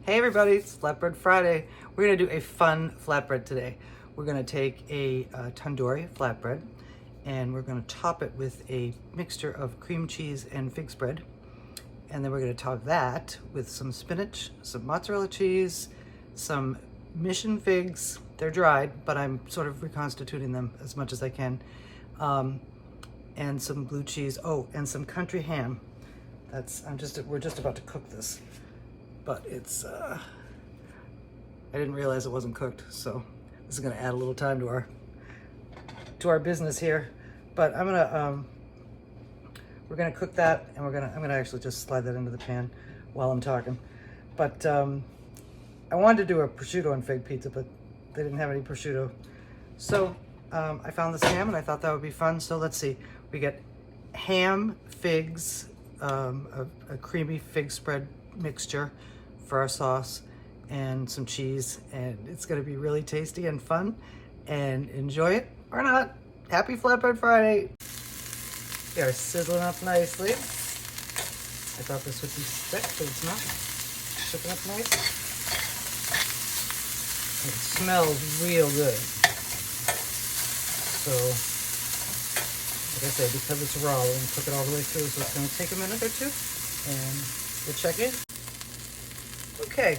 Hey everybody, it's Flatbread Friday. We're gonna do a fun flatbread today. We're gonna take a tandoori flatbread and we're gonna top it with a mixture of cream cheese and fig spread. And then we're gonna top that with some spinach, some mozzarella cheese, some mission figs. They're dried, but I'm sort of reconstituting them as much as I can. And some blue cheese, and some country ham. We're just about to cook this. But it's, I didn't realize it wasn't cooked, so this is gonna add a little time to our business here. But we're gonna cook that, and I'm gonna actually just slide that into the pan while I'm talking. But I wanted to do a prosciutto and fig pizza, but they didn't have any prosciutto. So I found this ham, and I thought that would be fun. So let's see, we get ham, figs, a creamy fig spread mixture for our sauce, and some cheese, and it's going to be really tasty and fun, and enjoy it or not. Happy Flatbread Friday. They are sizzling up nicely. I thought this would be thick, but it's not. Cooking up nice. It smells real good. So like I said, because it's raw, we're going to cook it all the way through, so it's going to take a minute or two, and we'll check in. Okay,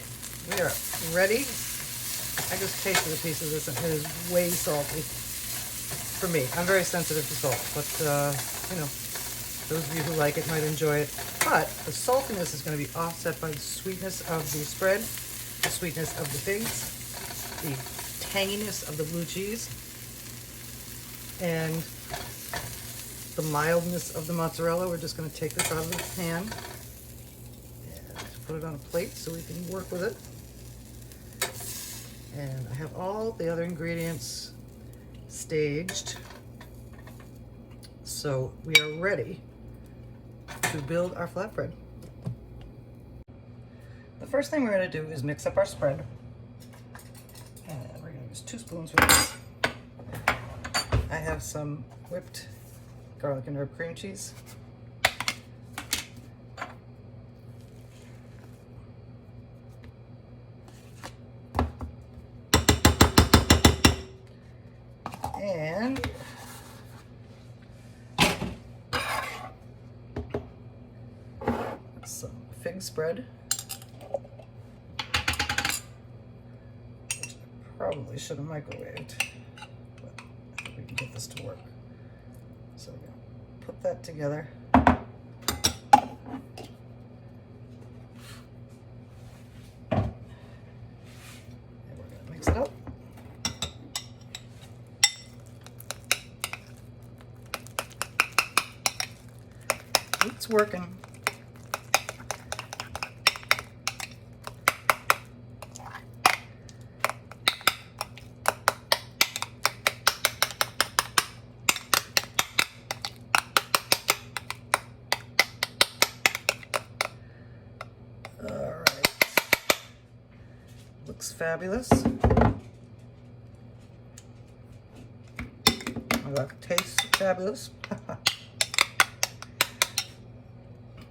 we are ready. I just tasted a piece of this, and it is way salty for me. I'm very sensitive to salt, but you know, those of you who like it might enjoy it. But the saltiness is going to be offset by the sweetness of the spread, the sweetness of the figs, the tanginess of the blue cheese, and the mildness of the mozzarella. We're just going to take this out of the pan and put it on a plate so we can work with it. And I have all the other ingredients staged, so we are ready to build our flatbread. The first thing we're going to do is mix up our spread, and we're going to use 2 spoons for this. I have some whipped garlic and herb cream cheese. And some fig spread, which I probably should have microwaved, but I think we can get this to work. So we're going to put that together. And we're going to mix it up. It's working. All right. Looks fabulous. That tastes fabulous.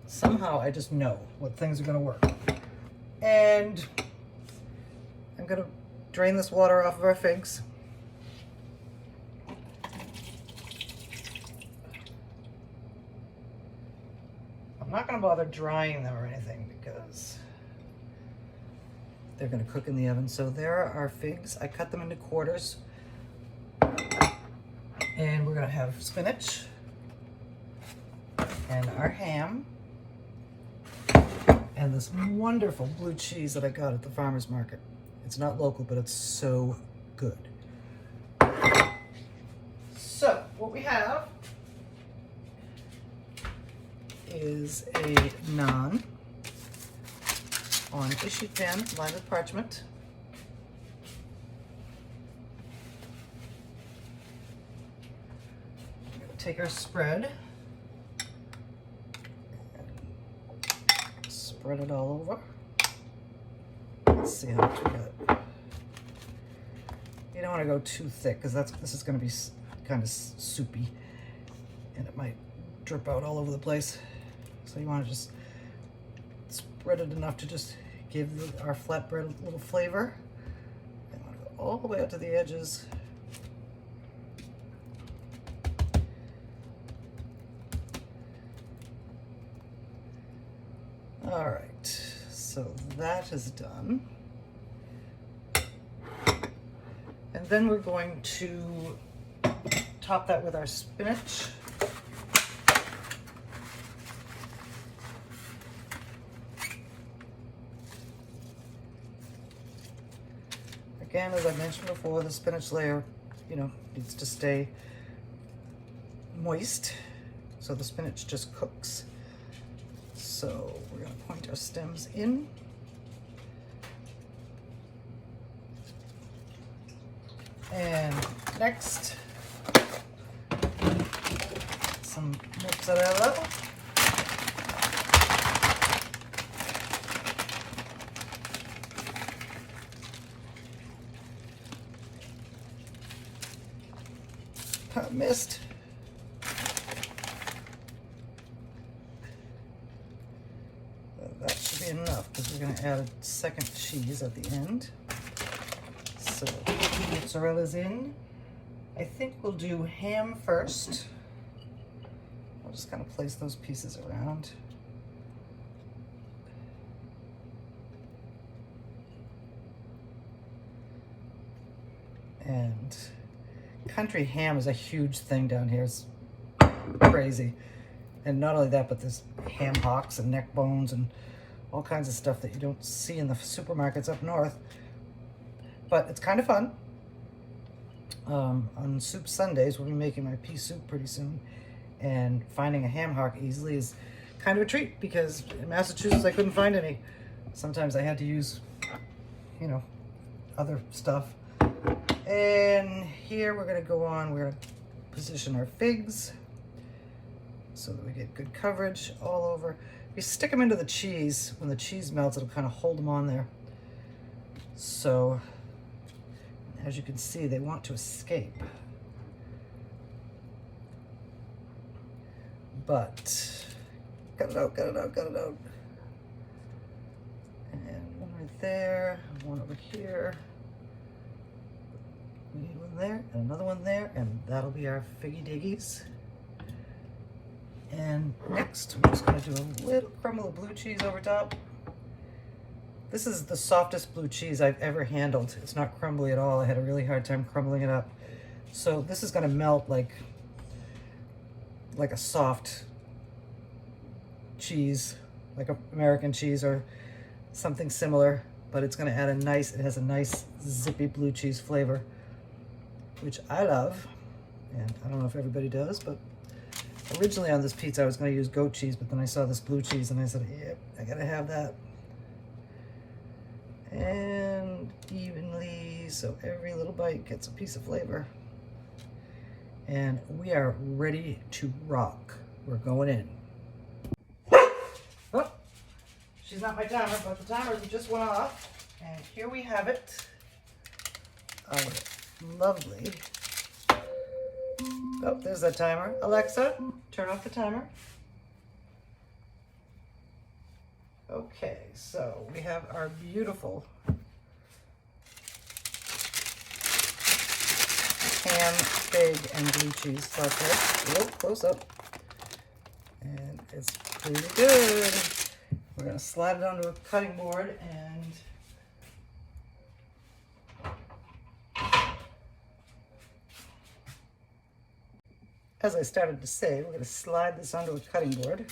Somehow I just know what things are going to work. And I'm going to drain this water off of our figs. I'm not going to bother drying them or anything because they're going to cook in the oven. So there are our figs. I cut them into quarters. And we're going to have spinach and our ham. And this wonderful blue cheese that I got at the farmer's market. It's not local, but it's so good. So what we have is a naan on a sheet pan lined with parchment. We're going to take our spread, spread it all over. Let's see how much we got. You don't want to go too thick because this is going to be kind of soupy, and it might drip out all over the place. So you want to just spread it enough to just give our flatbread a little flavor. I want to go all the way out to the edges. All right, so that is done. And then we're going to top that with our spinach. Again, as I mentioned before, the spinach layer, needs to stay moist, so the spinach just cooks. So we're going to point our stems in. And next, some mozzarella. Missed. That should be enough because we're going to add a second cheese at the end. So mozzarella's in. I think we'll do ham first. I'll just kind of place those pieces around. And country ham is a huge thing down here. It's crazy. And not only that, but there's ham hocks and neck bones and all kinds of stuff that you don't see in the supermarkets up north. But it's kind of fun. On Soup Sundays, we'll be making my pea soup pretty soon. And finding a ham hock easily is kind of a treat because in Massachusetts I couldn't find any. Sometimes I had to use, other stuff. And here we're going to go on, we're going to position our figs so that we get good coverage all over. We stick them into the cheese. When the cheese melts, it'll kind of hold them on there. So, as you can see, they want to escape. But, cut it out, cut it out, cut it out. And one right there, one over here. We need one there and another one there, and that'll be our figgy diggies. And next, we're just going to do a little crumble of blue cheese over top. This is the softest blue cheese I've ever handled. It's not crumbly at all. I had a really hard time crumbling it up. So this is going to melt like a soft cheese, like an American cheese or something similar, but it's going to add it has a nice zippy blue cheese flavor, which I love, and I don't know if everybody does, but originally on this pizza I was going to use goat cheese, but then I saw this blue cheese and I said, yep, I gotta have that. And evenly, so every little bite gets a piece of flavor. And we are ready to rock. We're going in. Oh, she's not my timer, but the timer just went off. And here we have it. Lovely. Oh, there's that timer. Alexa, turn off the timer. Okay, so we have our beautiful ham, fig, and blue cheese flatbread. Oh, close up. And it's pretty good. We're going to slide it onto a cutting board and as I started to say, we're going to slide this onto a cutting board.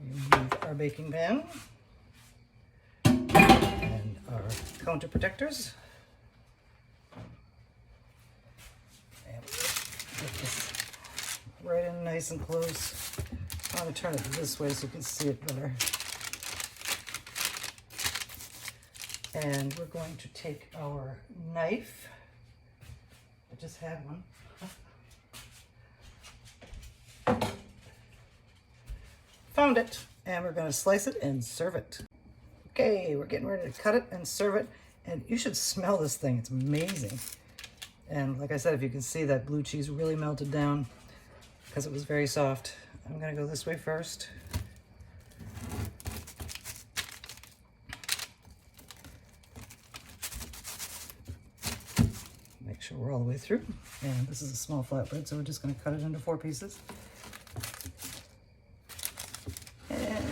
Remove our baking pan and our counter protectors. And get this right in nice and close. I want to turn it this way so you can see it better. And we're going to take our knife. I just had one. Found it. And we're going to slice it and serve it. Okay, we're getting ready to cut it and serve it. And you should smell this thing. It's amazing. And like I said, if you can see, that blue cheese really melted down because it was very soft. I'm gonna go this way first. Make sure we're all the way through. And this is a small flatbread, so we're just gonna cut it into 4 pieces. And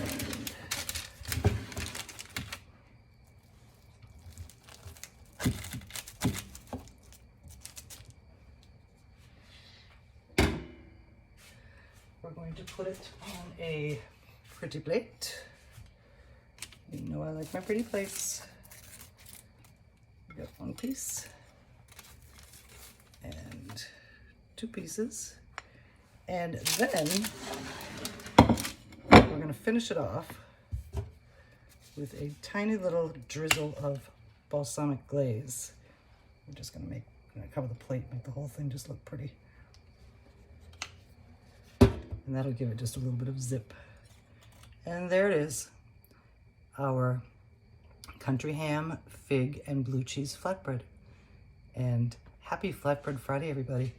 we're going to put it on a pretty plate. You know I like my pretty plates. We got 1 piece and 2 pieces. And then we're gonna finish it off with a tiny little drizzle of balsamic glaze. We're just gonna cover the plate, make the whole thing just look pretty. And that'll give it just a little bit of zip. And there it is, our country ham, fig, and blue cheese flatbread. And happy Flatbread Friday, everybody.